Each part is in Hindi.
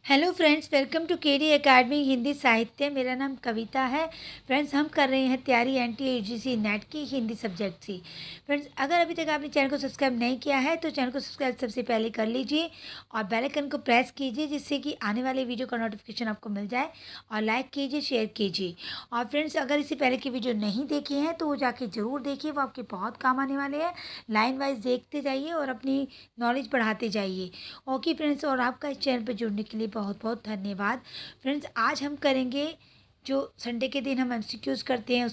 Hello friends, welcome to KD academy Hindi साहित्य। मेरा नाम कविता है। फ्रेंड्स, हम कर रहे हैं तैयारी NTAGC नेट की हिंदी सब्जेक्ट की। फ्रेंड्स, अगर अभी तक आपने चैनल को सब्सक्राइब नहीं किया है तो चैनल को सब्सक्राइब सबसे पहले कर लीजिए और बेल आइकन को प्रेस कीजिए, जिससे कि आने वाले वीडियो का नोटिफिकेशन आपको मिल जाए। और लाइक कीजिए, शेयर कीजिए। और फ्रेंड्स, अगर इससे पहले की वीडियो नहीं देखी है तो वो जाके ज़रूर देखिए, वो आपके बहुत काम आने वाले हैं। लाइन वाइज देखते जाइए और अपनी नॉलेज बढ़ाते जाइए। ओके फ्रेंड्स, और आपका इस चैनल पर जुड़ने के लिए बहुत बहुत धन्यवाद। फ्रेंड्स, आज हम करेंगे जो संडे के दिन हम MCQs करते हैं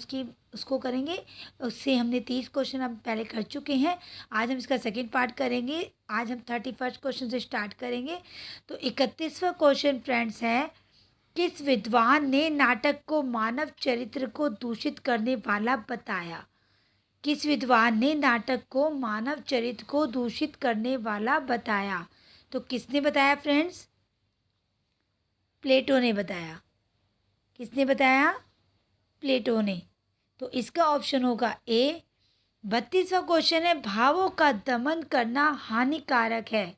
उसको करेंगे। उससे हमने 30 क्वेश्चन हम पहले कर चुके हैं। आज हम इसका सेकंड पार्ट करेंगे। आज हम 31st क्वेश्चन से स्टार्ट करेंगे। तो 31वां क्वेश्चन फ्रेंड्स है, किस विद्वान ने नाटक को मानव चरित्र को दूषित करने वाला बताया? किस विद्वान ने नाटक को मानव चरित्र को दूषित करने वाला बताया? तो किसने बताया फ्रेंड्स? प्लेटो ने बताया। किसने बताया? प्लेटो ने। तो इसका ऑप्शन होगा ए। 32वां क्वेश्चन है, भावों का दमन करना हानिकारक है।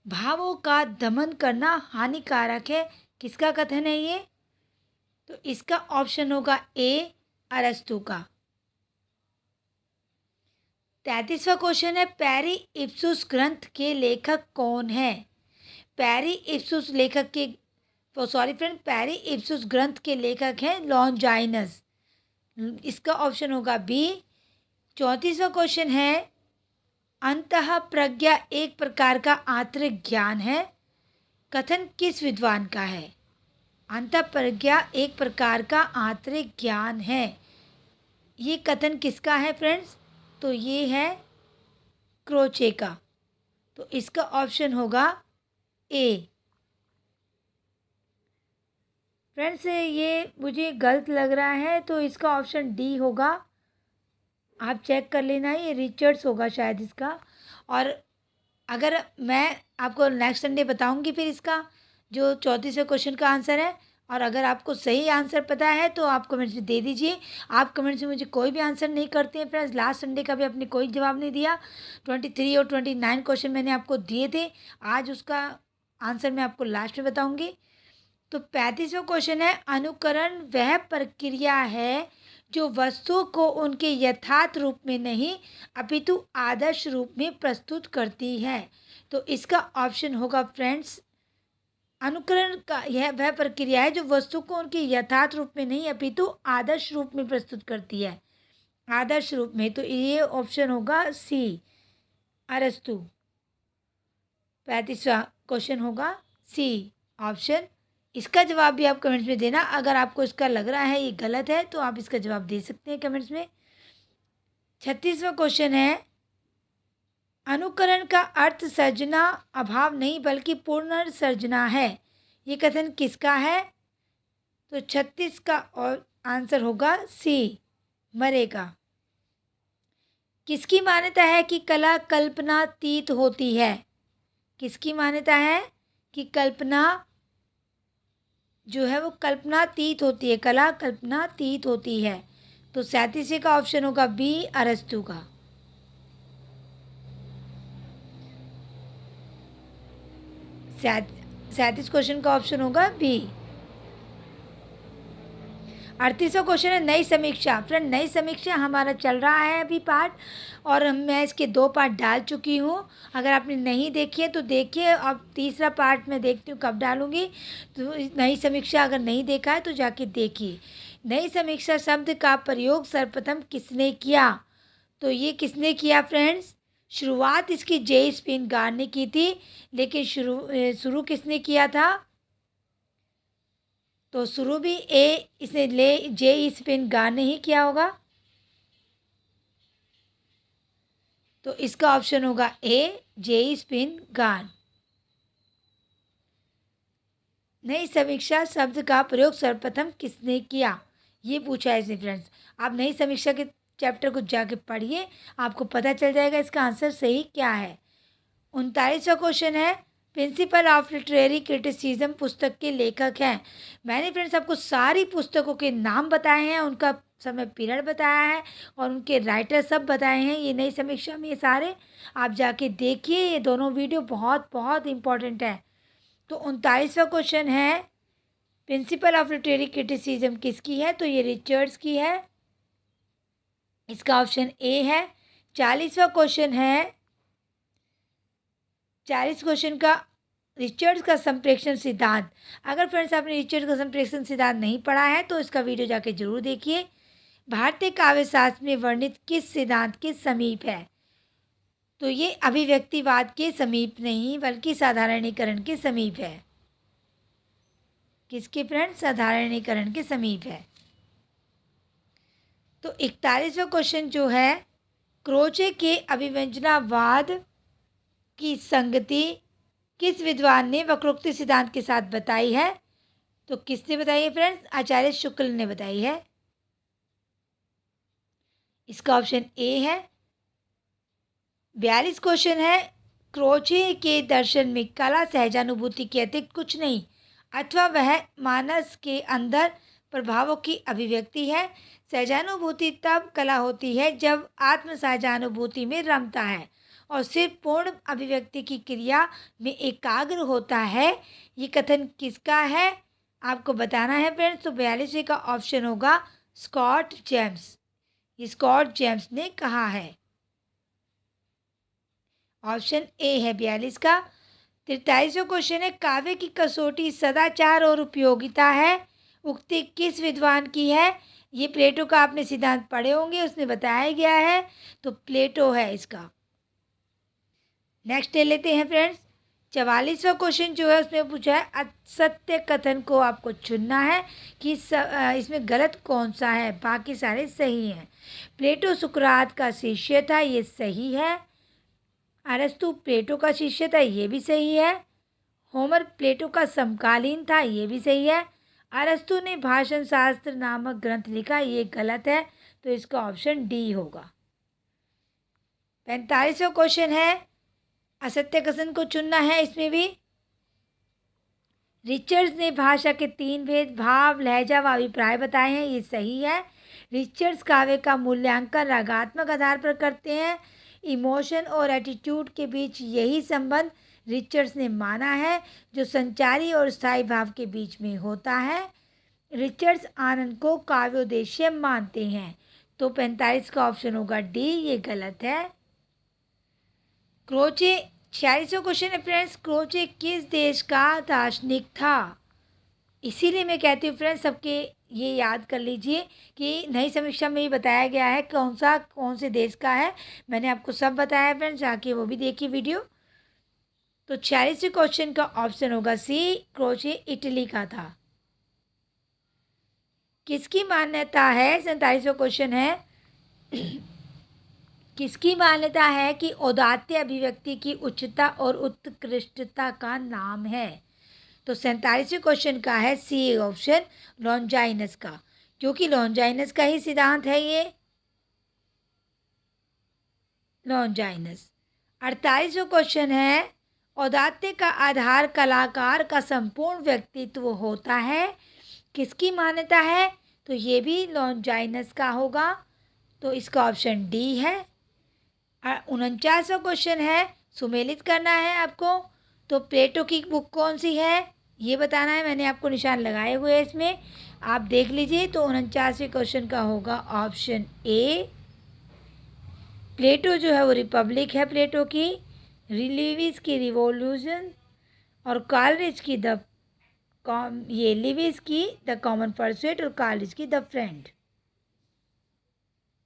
भावों का दमन करना हानिकारक है, किसका कथन है ये? तो इसका ऑप्शन होगा ए, अरस्तु का। 33वां क्वेश्चन है, पैरी इप्सुस ग्रंथ के लेखक कौन है? पैरी इप्सुस लेखक के पैरी इप्सुस ग्रंथ के लेखक हैं लॉन्जाइनस। इसका ऑप्शन होगा बी। 34वां क्वेश्चन है, अंतः प्रज्ञा एक प्रकार का आंतरिक ज्ञान है, कथन किस विद्वान का है? अंतः प्रज्ञा एक प्रकार का आंतरिक ज्ञान है, ये कथन किसका है फ्रेंड्स? तो ये है क्रोचे का। तो इसका ऑप्शन होगा ए। फ्रेंड्स, ये मुझे गलत लग रहा है, तो इसका ऑप्शन डी होगा। आप चेक कर लेना, ये रिचर्ड्स होगा शायद इसका। और अगर मैं आपको नेक्स्ट संडे बताऊंगी फिर इसका जो 34वें क्वेश्चन का आंसर है। और अगर आपको सही आंसर पता है तो आप कमेंट्स में दे दीजिए। आप कमेंट्स में मुझे कोई भी आंसर नहीं करते हैं फ्रेंड्स। लास्ट संडे का भी आपने कोई जवाब नहीं दिया। 23 और 29 क्वेश्चन मैंने आपको दिए थे। आज उसका आंसर मैं आपको लास्ट में बताऊँगी। तो 35वां क्वेश्चन है, अनुकरण वह प्रक्रिया है जो वस्तु को उनके यथार्थ रूप में नहीं अपितु आदर्श रूप में प्रस्तुत करती है। तो इसका ऑप्शन होगा फ्रेंड्स, अनुकरण का यह वह प्रक्रिया है जो वस्तु को उनके यथार्थ रूप में नहीं अपितु आदर्श रूप में प्रस्तुत करती है। आदर्श रूप में, तो ये ऑप्शन होगा सी, अरस्तु। 35वां क्वेश्चन होगा सी ऑप्शन। इसका जवाब भी आप कमेंट्स में देना। अगर आपको इसका लग रहा है ये गलत है तो आप इसका जवाब दे सकते हैं कमेंट्स में। 36वां क्वेश्चन है, अनुकरण का अर्थ सर्जना अभाव नहीं बल्कि पुनर्सर्जना है, ये कथन किसका है? तो 36 का और आंसर होगा सी, मरे का। किसकी मान्यता है कि कला कल्पनातीत होती है? किसकी मान्यता है कि कल्पना जो है वो कल्पनातीत होती है, कला कल्पनातीत होती है? तो 37 का ऑप्शन होगा बी, अरस्तु का। 37 क्वेश्चन का ऑप्शन होगा बी। 38वां क्वेश्चन है, नई समीक्षा। फ्रेंड, नई समीक्षा हमारा चल रहा है अभी पार्ट, और मैं इसके 2 पार्ट डाल चुकी हूँ। अगर आपने नहीं देखी है तो देखिए। अब तीसरा पार्ट मैं देखती हूँ कब डालूँगी। तो नई समीक्षा अगर नहीं देखा है तो जाके देखिए। नई समीक्षा शब्द का प्रयोग सर्वप्रथम किसने किया? तो ये किसने किया फ्रेंड्स? शुरुआत इसकी जे स्पिन गार्ड ने की थी, लेकिन शुरू किसने किया था? तो शुरू भी इसने जे स्पिन गार्ड ने ही किया होगा। तो इसका ऑप्शन होगा ए, जे स्पिन गार्ड। नई समीक्षा शब्द का प्रयोग सर्वप्रथम किसने किया, ये पूछा है इसने फ्रेंड्स। आप नई समीक्षा के चैप्टर को जाके पढ़िए, आपको पता चल जाएगा इसका आंसर सही क्या है। 39वां क्वेश्चन है, प्रिंसिपल ऑफ लिटरेरी क्रिटिसिज्म पुस्तक के लेखक हैं। मैंने फ्रेंड्स आपको सारी पुस्तकों के नाम बताए हैं, उनका समय पीरियड बताया है और उनके राइटर सब बताए हैं। ये नई समीक्षा में ये सारे आप जाके देखिए, ये दोनों वीडियो बहुत बहुत इम्पोर्टेंट है। तो 39वां क्वेश्चन है प्रिंसिपल ऑफ लिटरेरी क्रिटिसिज्म किसकी है, तो ये रिचर्ड्स की है, इसका ऑप्शन ए है। 40वां क्वेश्चन है, 40 क्वेश्चन का रिचर्ड्स का संप्रेषण सिद्धांत। अगर फ्रेंड्स आपने रिचर्ड्स का संप्रेषण सिद्धांत नहीं पढ़ा है तो इसका वीडियो जाके जरूर देखिए। भारतीय काव्य शास्त्र में वर्णित किस सिद्धांत के समीप है, तो ये अभिव्यक्तिवाद के समीप नहीं बल्कि साधारणीकरण के समीप है। किसके फ्रेंड्स, साधारणीकरण के समीप है। तो 41वां क्वेश्चन जो है, क्रोचे के अभिव्यंजनावाद की संगति किस विद्वान ने वक्रोक्ति सिद्धांत के साथ बताई है, तो किसने बताई है फ्रेंड्स, आचार्य शुक्ल ने बताई है, इसका ऑप्शन ए है। 42 क्वेश्चन है, क्रोचे के दर्शन में कला सहजानुभूति के अतिरिक्त कुछ नहीं अथवा वह मानस के अंदर प्रभावों की अभिव्यक्ति है। सहजानुभूति तब कला होती है जब आत्म सहजानुभूति में रमता है और सिर्फ पूर्ण अभिव्यक्ति की क्रिया में एकाग्र होता है। ये कथन किसका है आपको बताना है फ्रेंड्स। तो 42 का ऑप्शन होगा स्कॉट जेम्स। ये स्कॉट जेम्स ने कहा है, ऑप्शन ए है 42 का। 43वां क्वेश्चन है, काव्य की कसौटी सदाचार और उपयोगिता है, उक्ति किस विद्वान की है। ये प्लेटो का आपने सिद्धांत पढ़े होंगे, उसने बताया गया है, तो प्लेटो है इसका। नेक्स्ट ले लेते हैं फ्रेंड्स। 44वां क्वेश्चन जो है उसमें पूछा है असत्य कथन को आपको चुनना है कि इसमें गलत कौन सा है, बाकी सारे सही हैं। प्लेटो सुकरात का शिष्य था, ये सही है। अरस्तु प्लेटो का शिष्य था, ये भी सही है। होमर प्लेटो का समकालीन था, ये भी सही है। अरस्तु ने भाषण शास्त्र नामक ग्रंथ लिखा, ये गलत है, तो इसका ऑप्शन डी होगा। 45वां क्वेश्चन है, असत्य कथन को चुनना है, इसमें भी रिचर्ड्स ने भाषा के 3 भेद भाव लहजा व अभिप्राय बताए हैं, ये सही है। रिचर्ड्स काव्य का मूल्यांकन रागात्मक आधार पर करते हैं। इमोशन और एटीट्यूड के बीच यही संबंध रिचर्ड्स ने माना है जो संचारी और स्थायी भाव के बीच में होता है। रिचर्ड्स आनंद को काव्योद्देश्य मानते हैं, तो 45 का ऑप्शन होगा डी, ये गलत है। क्रोचे 46वां क्वेश्चन है फ्रेंड्स, क्रोचे किस देश का दार्शनिक था। इसीलिए मैं कहती हूँ फ्रेंड्स सबके ये याद कर लीजिए कि नई समीक्षा में ये बताया गया है कौन से देश का है, मैंने आपको सब बताया फ्रेंड्स, जाके वो भी देखिए वीडियो। तो 46वें क्वेश्चन का ऑप्शन होगा सी, क्रोचे इटली का था। किसकी मान्यता है, 47वां क्वेश्चन है, किसकी मान्यता है कि औदात्य अभिव्यक्ति की उच्चता और उत्कृष्टता का नाम है। तो 47वें क्वेश्चन का है सी ऑप्शन, लॉन्जाइनस का, क्योंकि लॉन्जाइनस का ही सिद्धांत है ये, लॉन्जाइनस। 48वां क्वेश्चन है, औदात्य का आधार कलाकार का संपूर्ण व्यक्तित्व होता है, किसकी मान्यता है, तो ये भी लॉन्जाइनस का होगा, तो इसका ऑप्शन डी है। 49वां क्वेश्चन है, सुमेलित करना है आपको, तो प्लेटो की बुक कौन सी है ये बताना है, मैंने आपको निशान लगाए हुए हैं इसमें, आप देख लीजिए। तो 49वें क्वेश्चन का होगा ऑप्शन ए, प्लेटो जो है वो रिपब्लिक है प्लेटो की, लिविस की रिवॉल्यूशन, और कॉलरिज की लिविस की द कॉमन परसुएट, और कॉलरिज की द फ्रेंड।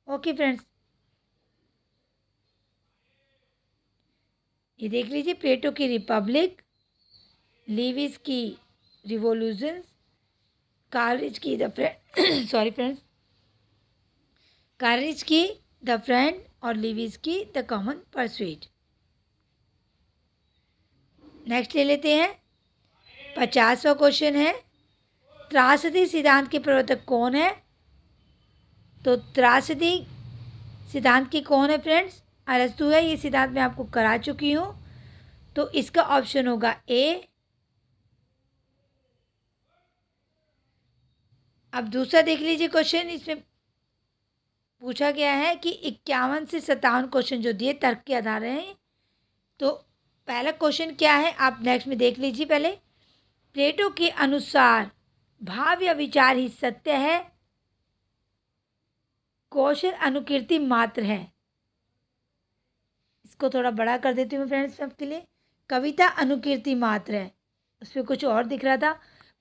ओके फ्रेंड्स, ये देख लीजिए, प्लेटो की रिपब्लिक, लिविस की रिवॉल्यूशन, कॉलरिज की the friend sorry friends, Coleridge की द फ्रेंड और लिविस की द कॉमन परसुएट। नेक्स्ट ले लेते हैं। 50वां क्वेश्चन है, त्रासदी सिद्धांत के प्रवर्तक कौन है। तो त्रासदी सिद्धांत की कौन है फ्रेंड्स, अरस्तु है। ये सिद्धांत मैं आपको करा चुकी हूँ, तो इसका ऑप्शन होगा ए। अब दूसरा देख लीजिए क्वेश्चन, इसमें पूछा गया है कि 51 से 57 क्वेश्चन जो दिए तर्क के आधार हैं। तो पहला क्वेश्चन क्या है आप नेक्स्ट में देख लीजिए पहले। प्लेटो के अनुसार भाव या विचार ही सत्य है, कौशल अनुकीर्ति मात्र है। इसको थोड़ा बड़ा कर देती हूँ फ्रेंड्स सबके लिए। कविता अनुकीर्ति मात्र है, उसमें कुछ और दिख रहा था।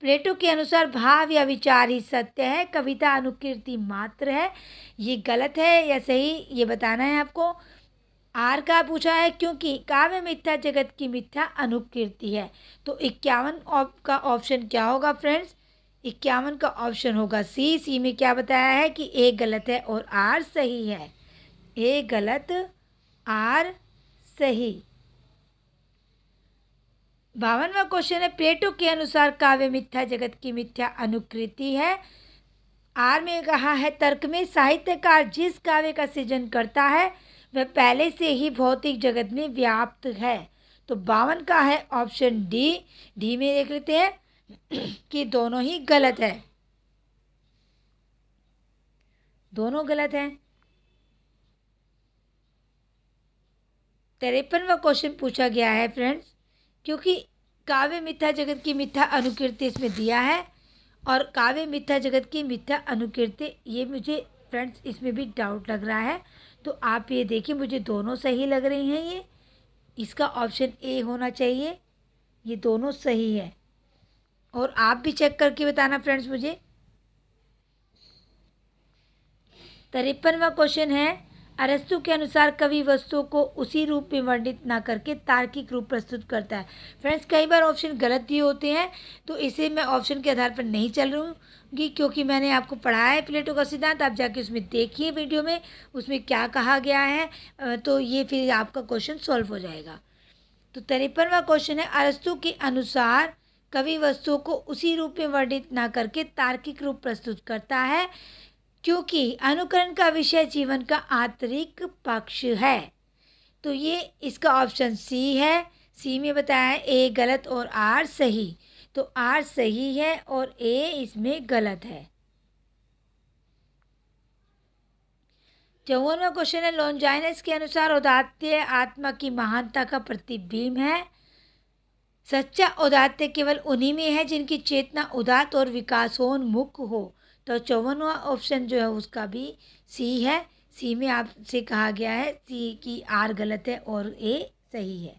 प्लेटो के अनुसार भाव या विचार ही सत्य है, कविता अनुकीर्ति मात्र है। ये गलत है या सही ये बताना है आपको। आर का पूछा है क्योंकि काव्य मिथ्या जगत की मिथ्या अनुकीर्ति है। तो 51 का ऑप्शन क्या होगा फ्रेंड्स? 51 का ऑप्शन होगा सी। सी में क्या बताया है कि ए गलत है और आर सही है। ए गलत, आर सही। 52वां क्वेश्चन है प्लेटो के अनुसार काव्य मिथ्या जगत की मिथ्या अनुकृति है। आर में कहा है तर्क में साहित्यकार जिस काव्य का सृजन करता है वह पहले से ही भौतिक जगत में व्याप्त है। तो 52 का है ऑप्शन डी। डी में देख लेते हैं कि दोनों ही गलत है, दोनों गलत हैं। 53वां क्वेश्चन पूछा गया है फ्रेंड्स क्योंकि काव्य मिथ्या जगत की मिथ्या अनुकीर्ति इसमें दिया है और काव्य मिथ्या जगत की मिथ्या अनुकीर्ति ये मुझे फ्रेंड्स इसमें भी डाउट लग रहा है। तो आप ये देखिए मुझे दोनों सही लग रही हैं। ये इसका ऑप्शन ए होना चाहिए, ये दोनों सही है। और आप भी चेक करके बताना फ्रेंड्स मुझे। 53वां क्वेश्चन है अरस्तु के अनुसार कवि वस्तुओं को उसी रूप में वर्णित ना करके तार्किक रूप प्रस्तुत करता है। फ्रेंड्स कई बार ऑप्शन गलत दिए होते हैं तो इसे मैं ऑप्शन के आधार पर नहीं चल रहूँगी क्योंकि मैंने आपको पढ़ाया है प्लेटो का सिद्धांत। आप जाके उसमें देखिए वीडियो में उसमें क्या कहा गया है, तो ये फिर आपका क्वेश्चन सॉल्व हो जाएगा। तो 53वां क्वेश्चन है अरस्तु के अनुसार कवि वस्तुओं को उसी रूप में वर्णित ना करके तार्किक रूप प्रस्तुत करता है क्योंकि अनुकरण का विषय जीवन का आंतरिक पक्ष है। तो ये इसका ऑप्शन सी है। सी में बताया है ए गलत और आर सही। तो आर सही है और ए इसमें गलत है। 54वां क्वेश्चन है लॉन्जाइनस के अनुसार औदात्य आत्मा की महानता का प्रतिबिंब है। सच्चा औदात्य केवल उन्हीं में है जिनकी चेतना उदात्त और विकासोन्मुख हो। तो 54वां ऑप्शन जो है उसका भी सी है। सी में आपसे कहा गया है सी की आर गलत है और ए सही है।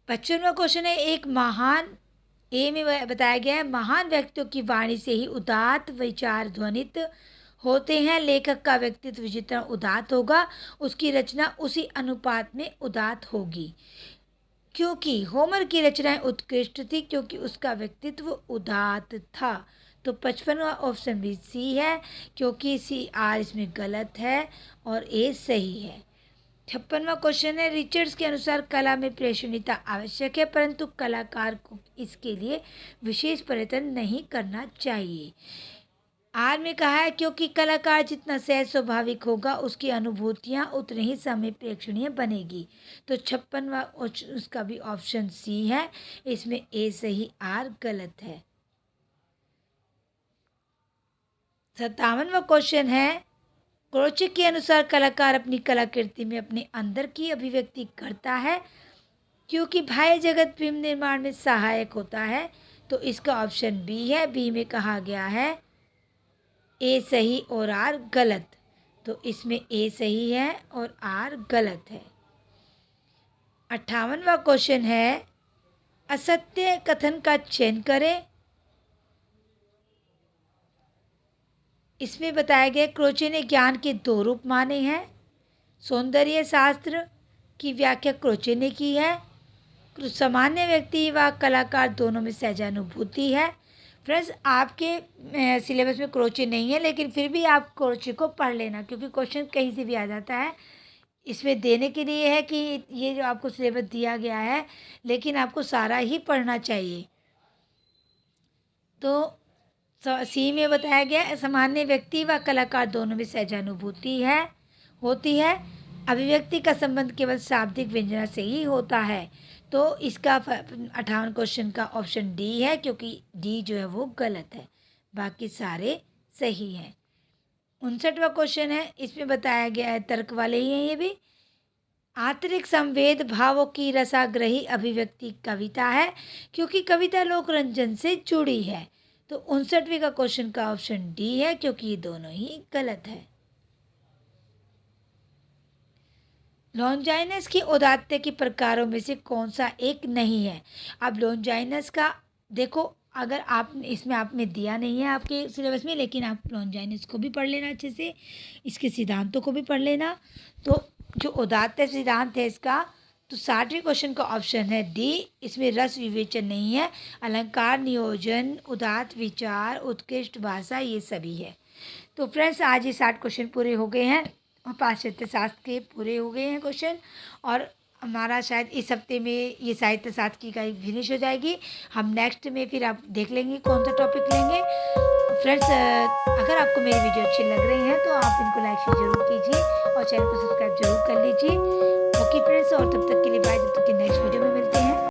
55वां क्वेश्चन है एक महान ए में बताया गया है महान व्यक्तियों की वाणी से ही उदात्त विचार ध्वनित होते हैं। लेखक का व्यक्तित्व जितना उदात्त होगा उसकी रचना उसी अनुपात में उदात्त होगी। क्योंकि होमर की रचनाएं उत्कृष्ट थी क्योंकि उसका व्यक्तित्व उदात्त था। तो 55वां ऑप्शन भी सी है क्योंकि सी आर इसमें गलत है और ए सही है। 56वां क्वेश्चन है रिचर्ड्स के अनुसार कला में प्रेषणीयता आवश्यक है परंतु कलाकार को इसके लिए विशेष प्रयत्न नहीं करना चाहिए। आर में कहा है क्योंकि कलाकार जितना सहज स्वाभाविक होगा उसकी अनुभूतियाँ उतनी ही समय प्रेक्षणीय बनेगी। तो 56वां उसका भी ऑप्शन सी है। इसमें ए सही आर गलत है। 57वां क्वेश्चन है क्रोचे के अनुसार कलाकार अपनी कलाकृति में अपने अंदर की अभिव्यक्ति करता है क्योंकि बाह्य जगत फिल्म निर्माण में सहायक होता है। तो इसका ऑप्शन बी है। बी में कहा गया है ए सही और आर गलत। तो इसमें ए सही है और आर गलत है। 58वां क्वेश्चन है असत्य कथन का चयन करें। इसमें बताया गया क्रोचे ने ज्ञान के दो रूप माने हैं। सौंदर्य शास्त्र की व्याख्या क्रोचे ने की है। सामान्य व्यक्ति व कलाकार दोनों में सहजानुभूति है। फ्रेंड्स आपके सिलेबस में क्रोचे नहीं है लेकिन फिर भी आप क्रोचे को पढ़ लेना क्योंकि क्वेश्चन कहीं से भी आ जाता है। इसमें देने के लिए है कि ये जो आपको सिलेबस दिया गया है लेकिन आपको सारा ही पढ़ना चाहिए। तो सी में बताया गया सामान्य व्यक्ति व कलाकार दोनों में सहजानुभूति है होती है। अभिव्यक्ति का संबंध केवल शाब्दिक व्यंजना से ही होता है। तो इसका 58 क्वेश्चन का ऑप्शन डी है क्योंकि डी जो है वो गलत है, बाकी सारे सही हैं। 59वां क्वेश्चन है इसमें बताया गया है तर्क वाले ही हैं ये भी। आंतरिक संवेद भावों की रसाग्रही अभिव्यक्ति कविता है, क्योंकि कविता लोक रंजन से जुड़ी है। तो 59वीं का क्वेश्चन का ऑप्शन डी है, क्योंकि ये दोनों ही गलत है। लॉन्जाइनस की उदात्त के प्रकारों में से कौन सा एक नहीं है? अब लॉन्जाइनस का देखो, अगर आप इसमें आप में दिया नहीं है आपके सिलेबस में, लेकिन आप लॉन्जाइनस को भी पढ़ लेना अच्छे से, इसके सिद्धांतों को भी पढ़ लेना। तो जो उदात्त सिद्धांत है इसका, तो 60वें क्वेश्चन का ऑप्शन है डी, इसमें रस विवेचन नहीं है। अलंकार, नियोजन, उदात्त विचार, उत्कृष्ट भाषा, ये सभी है। तो फ्रेंड्स आज ये 60 क्वेश्चन पूरे हो गए हैं और पाश्चात्य शास्त्र के पूरे हो गए हैं क्वेश्चन। और हमारा शायद इस हफ्ते में ये साहित्य शास्त्र की इकाई फिनिश हो जाएगी। हम नेक्स्ट में फिर आप देख लेंगे कौन सा टॉपिक लेंगे। फ्रेंड्स अगर आपको मेरी वीडियो अच्छी लग रही है तो आप इनको लाइक शेयर जरूर कीजिए और चैनल को सब्सक्राइब जरूर कर लीजिए। ओके फ्रेंड्स, और तब तक के लिए बाय, जब तक कि नेक्स्ट वीडियो में मिलते हैं।